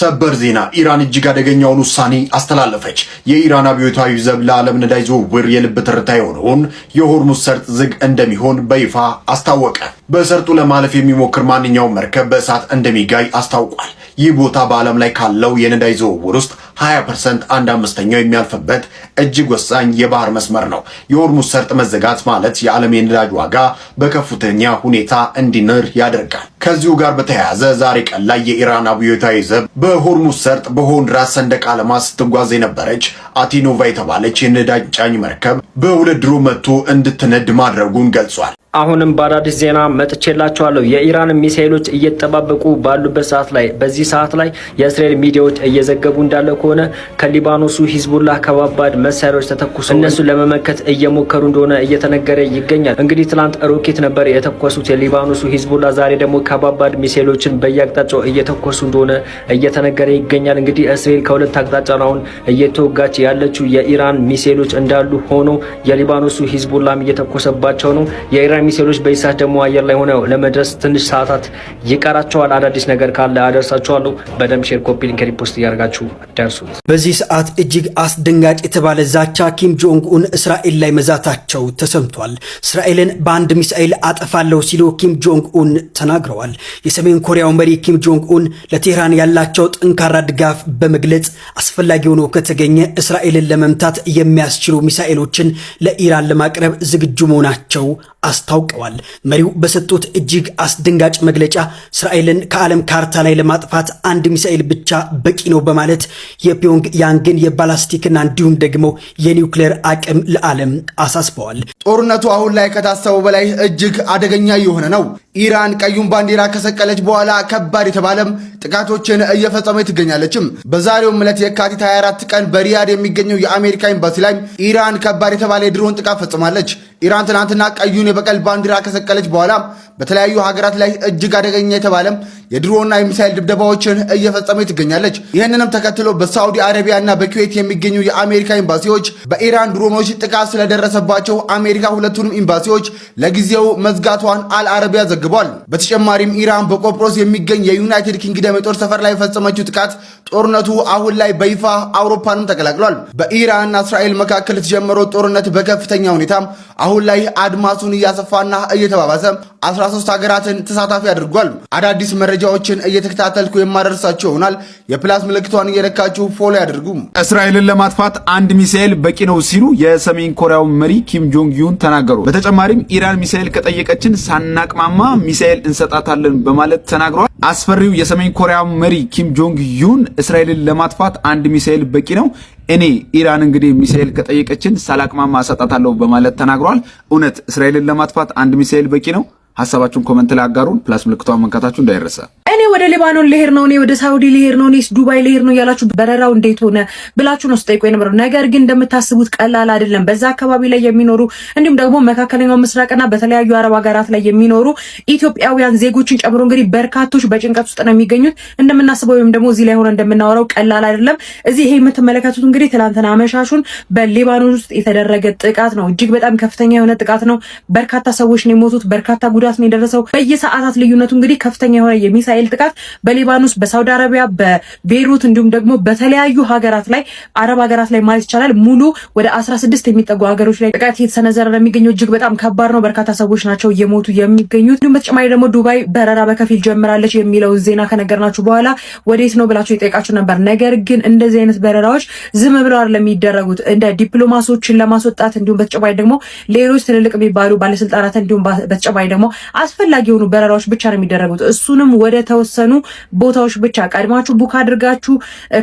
ሰበር ዜና ኢራን እጅግ አደገኛውን ውሳኔ አስተላለፈች። የኢራን አብዮታዊ ዘብ ለዓለም ነዳጅ ዝውውር የልብ ትርታ የሆነውን የሆርሙዝ ሰርጥ ዝግ እንደሚሆን በይፋ አስታወቀ። በሰርጡ ለማለፍ የሚሞክር ማንኛውም መርከብ በእሳት እንደሚጋይ አስታውቋል። ይህ ቦታ በዓለም ላይ ካለው የነዳጅ ዝውውር ውስጥ 20% 1/5 የሚያልፍበት እጅግ ወሳኝ የባህር መስመር ነው። የሆርሙዝ ሰርጥ መዘጋት ማለት የዓለም የነዳጅ ዋጋ በከፍተኛ ሁኔታ እንዲንር ያደርጋል። ከዚሁ ጋር በተያያዘ ዛሬ ቀን ላይ የኢራን አብዮታዊ ዘብ በሆርሙዝ ሰርጥ በሆንዱራስ ሰንደቅ ዓላማ ስትጓዝ የነበረች አቲኖቫ የተባለች የነዳጅ ጫኝ መርከብ በውድድሩ መጥቶ እንድትነድ ማድረጉን ገልጿል። አሁንም በአዳዲስ ዜና መጥቼላችኋለሁ። የኢራን ሚሳኤሎች እየተጠባበቁ ባሉበት ሰዓት ላይ በዚህ ሰዓት ላይ የእስራኤል ሚዲያዎች እየዘገቡ እንዳለ ከሆነ ከሊባኖሱ ሂዝቡላህ ከባባድ መሳሪያዎች ተተኩሶ እነሱን ለመመከት እየሞከሩ እንደሆነ እየተነገረ ይገኛል። እንግዲህ ትላንት ሮኬት ነበር የተኮሱት የሊባኖሱ ሂዝቡላህ፣ ዛሬ ደግሞ ከባባድ ሚሳኤሎችን በየአቅጣጫው እየተኮሱ እንደሆነ እየተነገረ ይገኛል። እንግዲህ እስራኤል ከሁለት አቅጣጫ ነው እየተወጋች ያለችው። የኢራን ሚሳኤሎች እንዳሉ ሆኖ የሊባኖሱ ሂዝቡላህም እየተኮሰባቸው ነው። የኢራን ሚሳኤሎች በይሳት ደግሞ አየር ላይ ሆነው ለመድረስ ትንሽ ሰዓታት ይቀራቸዋል። አዳዲስ ነገር ካለ አደርሳችኋለሁ። በደም ሼር፣ ኮፒ ሊንክ፣ ሪፖስት እያደረጋችሁ ደርሱት። በዚህ ሰዓት እጅግ አስደንጋጭ የተባለ ዛቻ ኪም ጆንግ ኡን እስራኤል ላይ መዛታቸው ተሰምቷል። እስራኤልን በአንድ ሚሳኤል አጠፋለሁ ሲሉ ኪም ጆንግ ኡን ተናግረዋል። የሰሜን ኮሪያው መሪ ኪም ጆንግ ኡን ለቴህራን ያላቸው ጠንካራ ድጋፍ በመግለጽ አስፈላጊ ሆኖ ከተገኘ እስራኤልን ለመምታት የሚያስችሉ ሚሳኤሎችን ለኢራን ለማቅረብ ዝግጁ መሆናቸው አስታውቀዋል። መሪው በሰጡት እጅግ አስደንጋጭ መግለጫ እስራኤልን ከዓለም ካርታ ላይ ለማጥፋት አንድ ሚሳኤል ብቻ በቂ ነው በማለት የፒዮንግ ያንግን የባላስቲክና እንዲሁም ደግሞ የኒውክሌር አቅም ለዓለም አሳስበዋል። ጦርነቱ አሁን ላይ ከታሰበው በላይ እጅግ አደገኛ የሆነ ነው። ኢራን ቀዩን ባንዲራ ከሰቀለች በኋላ ከባድ የተባለም ጥቃቶችን እየፈጸመች ትገኛለችም። በዛሬው ዕለት የካቲት 24 ቀን በሪያድ የሚገኘው የአሜሪካ ኤምባሲ ላይ ኢራን ከባድ የተባለ የድሮን ጥቃት ፈጽማለች። ኢራን ትናንትና ቀዩን የበቀል ባንዲራ ከሰቀለች በኋላ በተለያዩ ሀገራት ላይ እጅግ አደገኛ የተባለም የድሮንና የሚሳኤል ድብደባዎችን እየፈጸመች ትገኛለች። ይህንንም ተከትሎ በሳዑዲ አረቢያና በኩዌት የሚገኙ የአሜሪካ ኤምባሲዎች በኢራን ድሮኖች ጥቃት ስለደረሰባቸው አሜሪካ ሁለቱንም ኤምባሲዎች ለጊዜው መዝጋቷን አልአረቢያ ዘግቧል። በተጨማሪም ኢራን በቆጵሮስ የሚገኝ የዩናይትድ ኪንግደም የጦር ሰፈር ላይ የፈጸመችው ጥቃት ጦርነቱ አሁን ላይ በይፋ አውሮፓንም ተቀላቅሏል። በኢራንና እስራኤል መካከል የተጀመረው ጦርነት በከፍተኛ ሁኔታ አሁን ላይ አድማሱን እያሰፋና እየተባባሰ 13 ሀገራትን ተሳታፊ አድርጓል። አዳዲስ መረጃዎችን እየተከታተልኩ የማደርሳችሁ ይሆናል። የፕላስ ምልክቷን እየነካችሁ ፎሎ ያድርጉ። እስራኤልን ለማጥፋት አንድ ሚሳኤል በቂ ነው ሲሉ የሰሜን ኮሪያው መሪ ኪም ጆንግ ዩን ተናገሩ። በተጨማሪም ኢራን ሚሳኤል ከጠየቀችን ሳናቅማማ ሚሳኤል እንሰጣታለን በማለት ተናግረዋል። አስፈሪው የሰሜን ኮሪያው መሪ ኪም ጆንግ ዩን እስራኤልን ለማጥፋት አንድ ሚሳኤል በቂ ነው፣ እኔ ኢራን እንግዲህ ሚሳኤል ከጠየቀችን ሳላቅማማ አሰጣታለሁ በማለት ተናግረዋል። እውነት እስራኤልን ለማጥፋት አንድ ሚሳኤል በቂ ነው? ሐሳባችሁን ኮሜንት ላይ አጋሩን። ፕላስ ምልክቷን መንካታችሁ እንዳይረሳ። እኔ ወደ ሊባኖን ልሄድ ነው፣ እኔ ወደ ሳውዲ ልሄድ ነው፣ እኔስ ዱባይ ልሄድ ነው ያላችሁ በረራው እንዴት ሆነ ብላችሁ ነው ስጠይቁ የነበረው። ነገር ግን እንደምታስቡት ቀላል አይደለም። በዛ አካባቢ ላይ የሚኖሩ እንዲሁም ደግሞ መካከለኛው ምስራቅና በተለያዩ አረብ ሀገራት ላይ የሚኖሩ ኢትዮጵያውያን ዜጎችን ጨምሮ እንግዲህ በርካቶች በጭንቀት ውስጥ ነው የሚገኙት። እንደምናስበው ወይም ደግሞ እዚህ ላይ ሆነ እንደምናወራው ቀላል አይደለም። እዚህ ይሄ የምትመለከቱት እንግዲህ ትናንትና አመሻሹን በሊባኖን ውስጥ የተደረገ ጥቃት ነው። እጅግ በጣም ከፍተኛ የሆነ ጥቃት ነው። በርካታ ሰዎች ነው የሞቱት፣ በርካታ ጉዳት ነው የደረሰው። በየሰዓታት ልዩነቱ እንግዲህ ከፍተኛ የሆነ የሚሳኤል ጥቃት በሊባኖስ፣ በሳውዲ አረቢያ፣ በቤይሩት እንዲሁም ደግሞ በተለያዩ ሀገራት ላይ አረብ ሀገራት ላይ ማለት ይቻላል ሙሉ ወደ 16 የሚጠጉ ሀገሮች ላይ ጥቃት እየተሰነዘረ ነው የሚገኘው። እጅግ በጣም ከባድ ነው። በርካታ ሰዎች ናቸው እየሞቱ የሚገኙት። እንዲሁም በተጨማሪ ደግሞ ዱባይ በረራ በከፊል ጀምራለች የሚለው ዜና ከነገርናችሁ በኋላ ወዴት ነው ብላችሁ የጠየቃችሁ ነበር። ነገር ግን እንደዚህ አይነት በረራዎች ዝም ብለው አይደለም የሚደረጉት። እንደ ዲፕሎማቶችን ለማስወጣት እንዲሁም በተጨማሪ ደግሞ ሌሎች ትልልቅ የሚባሉ ባለስልጣናት እንዲሁም በተጨማሪ ደግሞ አስፈላጊ የሆኑ በረራዎች ብቻ ነው የሚደረጉት። እሱንም ወደ ተወሰኑ ቦታዎች ብቻ ቀድማችሁ ቡክ አድርጋችሁ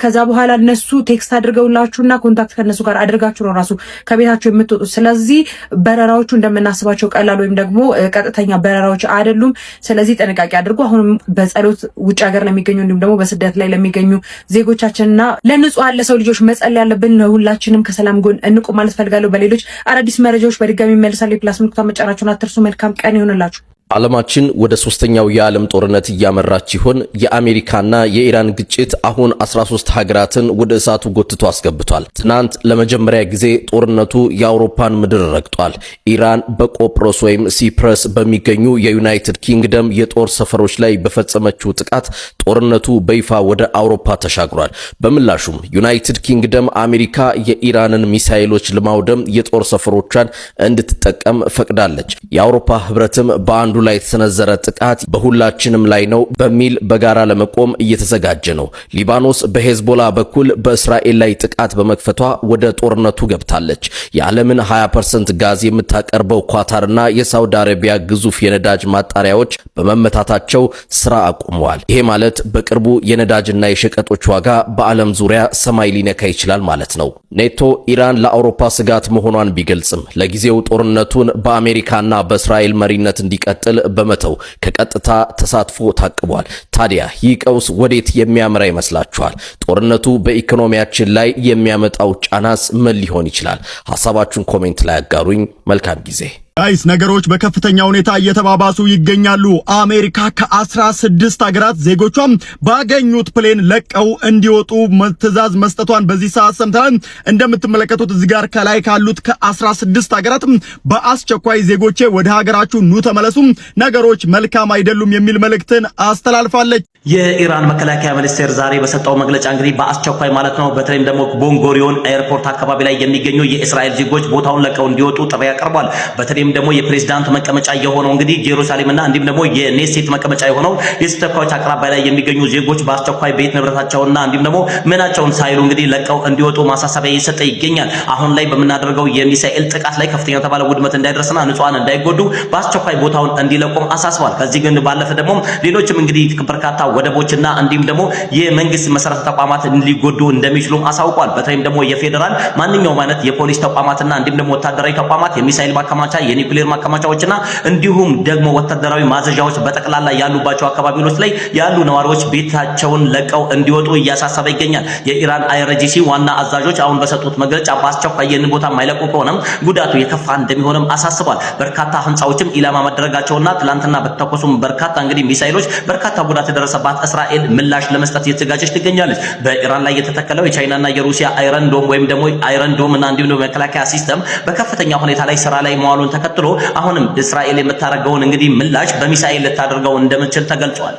ከዛ በኋላ እነሱ ቴክስት አድርገውላችሁና ኮንታክት ከነሱ ጋር አድርጋችሁ ነው ራሱ ከቤታችሁ የምትወጡት። ስለዚህ በረራዎቹ እንደምናስባቸው ቀላል ወይም ደግሞ ቀጥተኛ በረራዎች አይደሉም። ስለዚህ ጥንቃቄ አድርጉ። አሁንም በጸሎት ውጭ ሀገር ለሚገኙ እንዲሁም ደግሞ በስደት ላይ ለሚገኙ ዜጎቻችንና ለንጹሃን ለሰው ልጆች መጸለይ ያለብን ሁላችንም ከሰላም ጎን እንቁም ማለት ፈልጋለሁ። በሌሎች አዳዲስ መረጃዎች በድጋሚ መልሳለሁ። ፕላስ ምልክቱን መጫናችሁን አትርሱ። መልካም ቀን ይሁንላችሁ። ዓለማችን ወደ ሶስተኛው የዓለም ጦርነት እያመራች ሲሆን የአሜሪካና የኢራን ግጭት አሁን 13 ሀገራትን ወደ እሳቱ ጎትቶ አስገብቷል። ትናንት ለመጀመሪያ ጊዜ ጦርነቱ የአውሮፓን ምድር ረግጧል። ኢራን በቆጵሮስ ወይም ሲፕረስ በሚገኙ የዩናይትድ ኪንግደም የጦር ሰፈሮች ላይ በፈጸመችው ጥቃት ጦርነቱ በይፋ ወደ አውሮፓ ተሻግሯል። በምላሹም ዩናይትድ ኪንግደም አሜሪካ የኢራንን ሚሳኤሎች ለማውደም የጦር ሰፈሮቿን እንድትጠቀም ፈቅዳለች። የአውሮፓ ህብረትም በአንዱ ላይ የተሰነዘረ ጥቃት በሁላችንም ላይ ነው በሚል በጋራ ለመቆም እየተዘጋጀ ነው። ሊባኖስ በሄዝቦላ በኩል በእስራኤል ላይ ጥቃት በመክፈቷ ወደ ጦርነቱ ገብታለች። የዓለምን 20% ጋዝ የምታቀርበው ኳታርና የሳውዲ አረቢያ ግዙፍ የነዳጅ ማጣሪያዎች በመመታታቸው ስራ አቁመዋል። ይሄ ማለት በቅርቡ የነዳጅና የሸቀጦች ዋጋ በዓለም ዙሪያ ሰማይ ሊነካ ይችላል ማለት ነው። ኔቶ ኢራን ለአውሮፓ ስጋት መሆኗን ቢገልጽም ለጊዜው ጦርነቱን በአሜሪካና በእስራኤል መሪነት እንዲቀጥል በመተው ከቀጥታ ተሳትፎ ታቅቧል። ታዲያ ይህ ቀውስ ወዴት የሚያመራ ይመስላችኋል? ጦርነቱ በኢኮኖሚያችን ላይ የሚያመጣው ጫናስ ምን ሊሆን ይችላል? ሐሳባችሁን ኮሜንት ላይ አጋሩኝ። መልካም ጊዜ። ጋይስ ነገሮች በከፍተኛ ሁኔታ እየተባባሱ ይገኛሉ። አሜሪካ ከ16 ሀገራት ዜጎቿም ባገኙት ፕሌን ለቀው እንዲወጡ ትዕዛዝ መስጠቷን በዚህ ሰዓት ሰምተናል። እንደምትመለከቱት እዚህ ጋር ከላይ ካሉት ከ16 ሀገራት በአስቸኳይ ዜጎቼ ወደ ሀገራችሁ ኑ ተመለሱ፣ ነገሮች መልካም አይደሉም የሚል መልእክትን አስተላልፋለች። የኢራን መከላከያ ሚኒስቴር ዛሬ በሰጠው መግለጫ እንግዲህ በአስቸኳይ ማለት ነው በተለይም ደግሞ ቦንጎሪዮን ኤርፖርት አካባቢ ላይ የሚገኙ የእስራኤል ዜጎች ቦታውን ለቀው እንዲወጡ ጥሪ ያቀርባል። በተለይም ደግሞ የፕሬዝዳንቱ መቀመጫ የሆነው እንግዲህ ጄሩሳሌምና እንዲሁም ደግሞ የኔሴት መቀመጫ የሆነው የስተካዎች አቅራቢያ ላይ የሚገኙ ዜጎች በአስቸኳይ ቤት ንብረታቸውና እንዲሁም ደግሞ ምናቸውን ሳይሉ እንግዲህ ለቀው እንዲወጡ ማሳሰቢያ እየሰጠ ይገኛል። አሁን ላይ በመናደርገው የሚሳኤል ጥቃት ላይ ከፍተኛ ተባለ ውድመት እንዳይደርስና ንጹሃን እንዳይጎዱ በአስቸኳይ ቦታውን እንዲለቁም አሳስቧል። ከዚህ ግን ባለፈ ደግሞ ሌሎችም እንግዲህ በርካታ ወደቦችና እንዲሁም ደግሞ የመንግስት መሰረተ ተቋማት ሊጎዱ እንደሚችሉ አሳውቋል። በተለይም ደግሞ የፌደራል ማንኛውም አይነት የፖሊስ ተቋማትና እንዲሁም ደግሞ ወታደራዊ ተቋማት የሚሳኤል ማከማቻ የኒውክሌር ማከማቻዎችና እንዲሁም ደግሞ ወታደራዊ ማዘዣዎች በጠቅላላ ያሉባቸው አካባቢዎች ላይ ያሉ ነዋሪዎች ቤታቸውን ለቀው እንዲወጡ እያሳሰበ ይገኛል። የኢራን አይአርጂሲ ዋና አዛዦች አሁን በሰጡት መግለጫ በአስቸኳይ ይህን ቦታ ማይለቁ ከሆነም ጉዳቱ የከፋ እንደሚሆንም አሳስቧል። በርካታ ህንጻዎችም ኢላማ መደረጋቸውና ትላንትና በተተኮሱም በርካታ እንግዲህ ሚሳኤሎች በርካታ ጉዳት የደረሰባት እስራኤል ምላሽ ለመስጠት እየተዘጋጀች ትገኛለች። በኢራን ላይ የተተከለው የቻይናና የሩሲያ አይረን ዶም ወይም ደግሞ አይረን ዶም እና እንዲሁም ደግሞ መከላከያ ሲስተም በከፍተኛ ሁኔታ ላይ ስራ ላይ መዋሉን ተከትሎ አሁንም እስራኤል የምታደርገውን እንግዲህ ምላሽ በሚሳኤል ልታደርገው እንደምትችል ተገልጿል።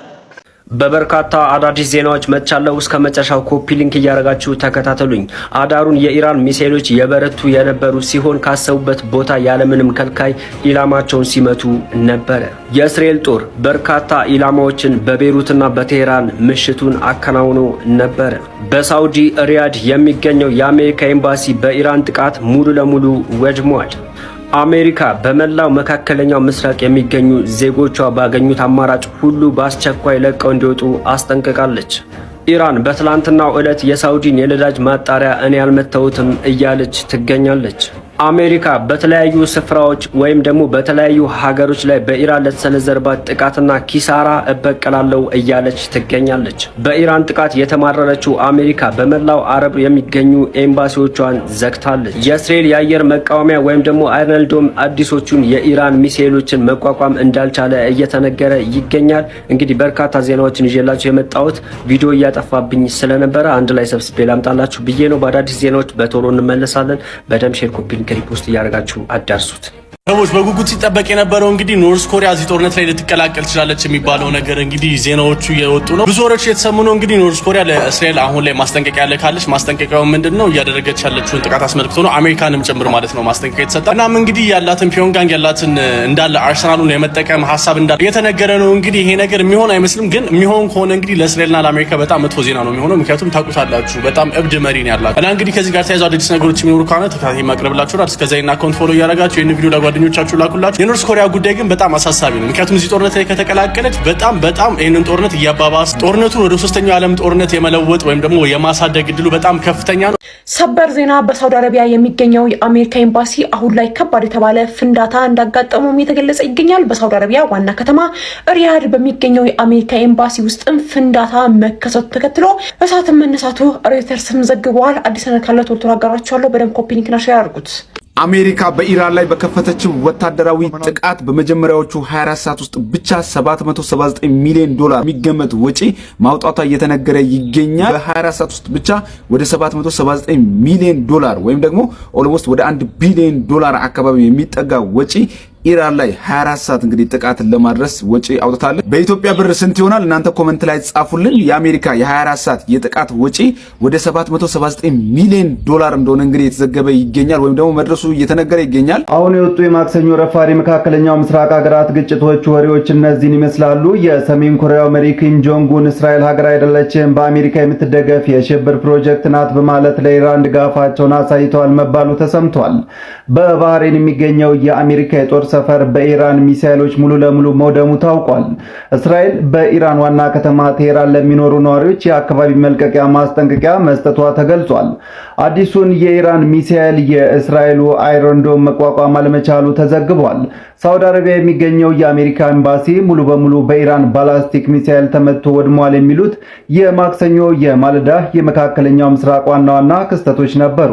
በበርካታ አዳዲስ ዜናዎች መጥቻለሁ። እስከ መጨረሻው ኮፒ ሊንክ እያደረጋችሁ ተከታተሉኝ። አዳሩን የኢራን ሚሳኤሎች የበረቱ የነበሩ ሲሆን ካሰቡበት ቦታ ያለምንም ከልካይ ኢላማቸውን ሲመቱ ነበረ። የእስራኤል ጦር በርካታ ኢላማዎችን በቤሩትና በቴህራን ምሽቱን አከናውኖ ነበረ። በሳውዲ ሪያድ የሚገኘው የአሜሪካ ኤምባሲ በኢራን ጥቃት ሙሉ ለሙሉ ወድሟል። አሜሪካ በመላው መካከለኛው ምስራቅ የሚገኙ ዜጎቿ ባገኙት አማራጭ ሁሉ በአስቸኳይ ለቀው እንዲወጡ አስጠንቅቃለች። ኢራን በትላንትናው ዕለት የሳውዲን የነዳጅ ማጣሪያ እኔ ያልመተውትም እያለች ትገኛለች። አሜሪካ በተለያዩ ስፍራዎች ወይም ደግሞ በተለያዩ ሀገሮች ላይ በኢራን ለተሰነዘረባት ጥቃትና ኪሳራ እበቀላለሁ እያለች ትገኛለች። በኢራን ጥቃት የተማረረችው አሜሪካ በመላው አረብ የሚገኙ ኤምባሲዎቿን ዘግታለች። የእስራኤል የአየር መቃወሚያ ወይም ደግሞ አይረን ዶም አዲሶቹን የኢራን ሚሳኤሎችን መቋቋም እንዳልቻለ እየተነገረ ይገኛል። እንግዲህ በርካታ ዜናዎችን ይዤላችሁ የመጣሁት ቪዲዮ እያጠፋብኝ ስለነበረ አንድ ላይ ሰብስቤ ላምጣላችሁ ብዬ ነው። በአዳዲስ ዜናዎች በቶሎ እንመለሳለን። በደም ሼር ኮፒ ሪፖስት እያደረጋችሁ አዳርሱት። ሰዎች በጉጉት ሲጠበቅ የነበረው እንግዲህ ኖርዝ ኮሪያ እዚህ ጦርነት ላይ ልትቀላቀል ትችላለች የሚባለው ነገር እንግዲህ ዜናዎቹ እየወጡ ነው። ብዙ ወሬዎች የተሰሙ ነው። እንግዲህ ኖርዝ ኮሪያ ለእስራኤል አሁን ላይ ማስጠንቀቂያ ልካለች። ማስጠንቀቂያው ምንድነው? እያደረገች ያለችውን ጥቃት አስመልክቶ ነው። አሜሪካንም ጭምር ማለት ነው ማስጠንቀቂያ የተሰጠ። እናም እንግዲህ ያላትን ፒዮንጋንግ ያላትን እንዳለ አርሰናሉን የመጠቀም ሀሳብ እንዳለ እየተነገረ ነው። እንግዲህ ይሄ ነገር የሚሆን አይመስልም፣ ግን የሚሆን ከሆነ እንግዲህ ለእስራኤልና ለአሜሪካ በጣም መጥፎ ዜና ነው የሚሆነው። ምክንያቱም ታውቁታላችሁ በጣም እብድ መሪ ነው ያላችሁ እና እንግዲህ ከዚህ ጋር ተያይዞ አዲስ ነገሮች የሚኖሩ ከሆነ ተከታታይ ማቅረብላችሁ ነው። እስከዛ እና አካውንት ፎሎ እያደረጋችሁ ይሄን ቪዲዮ ለጓደኞቻችሁ ላኩላችሁ። የኖርዝ ኮሪያ ጉዳይ ግን በጣም አሳሳቢ ነው። ምክንያቱም እዚህ ጦርነት ላይ ከተቀላቀለች በጣም ይሄንን ጦርነት እያባባስ ጦርነቱን ወደ ሶስተኛው ዓለም ጦርነት የመለወጥ ወይም ደግሞ የማሳደግ እድሉ በጣም ከፍተኛ ነው። ሰበር ዜና። በሳውዲ አረቢያ የሚገኘው የአሜሪካ ኤምባሲ አሁን ላይ ከባድ የተባለ ፍንዳታ እንዳጋጠመው የተገለጸ ይገኛል። በሳውዲ አረቢያ ዋና ከተማ ሪያድ በሚገኘው የአሜሪካ ኤምባሲ ውስጥም ፍንዳታ መከሰቱ ተከትሎ እሳት መነሳቱ ሮይተርስም ዘግቧል። አዲስ ነገር ካለ ቶሎ አጋራችኋለሁ። በደም ኮፒ ሊንክና ሼር አድርጉት። አሜሪካ በኢራን ላይ በከፈተችው ወታደራዊ ጥቃት በመጀመሪያዎቹ 24 ሰዓት ውስጥ ብቻ 779 ሚሊዮን ዶላር የሚገመት ወጪ ማውጣቷ እየተነገረ ይገኛል። በ24 ሰዓት ውስጥ ብቻ ወደ 779 ሚሊዮን ዶላር ወይም ደግሞ ኦልሞስት ወደ 1 ቢሊዮን ዶላር አካባቢ የሚጠጋ ወጪ ኢራን ላይ 24 ሰዓት እንግዲህ ጥቃት ለማድረስ ወጪ አውጥታለች። በኢትዮጵያ ብር ስንት ይሆናል? እናንተ ኮሜንት ላይ ጻፉልን። የአሜሪካ የ24 ሰዓት የጥቃት ወጪ ወደ 779 ሚሊዮን ዶላር እንደሆነ እንግዲህ የተዘገበ ይገኛል ወይም ደግሞ መድረሱ እየተነገረ ይገኛል። አሁን የወጡ የማክሰኞ ረፋሪ መካከለኛው ምስራቅ ሀገራት ግጭቶች ወሬዎች እነዚህን ይመስላሉ። የሰሜን ኮሪያው መሪ ኪም ጆንግ ኡን እስራኤል ሀገር አይደለችም፣ በአሜሪካ የምትደገፍ የሽብር ፕሮጀክት ናት በማለት ለኢራን ድጋፋቸውን አሳይተዋል መባሉ ተሰምቷል። በባህሬን የሚገኘው የአሜሪካ የጦር ሰፈር በኢራን ሚሳኤሎች ሙሉ ለሙሉ መውደሙ ታውቋል። እስራኤል በኢራን ዋና ከተማ ቴህራን ለሚኖሩ ነዋሪዎች የአካባቢ መልቀቂያ ማስጠንቀቂያ መስጠቷ ተገልጿል። አዲሱን የኢራን ሚሳኤል የእስራኤሉ አይረን ዶም መቋቋም አለመቻሉ ተዘግቧል። ሳውዲ አረቢያ የሚገኘው የአሜሪካ ኤምባሲ ሙሉ በሙሉ በኢራን ባላስቲክ ሚሳኤል ተመትቶ ወድሟል የሚሉት የማክሰኞ የማለዳ የመካከለኛው ምስራቅ ዋና ዋና ክስተቶች ነበሩ።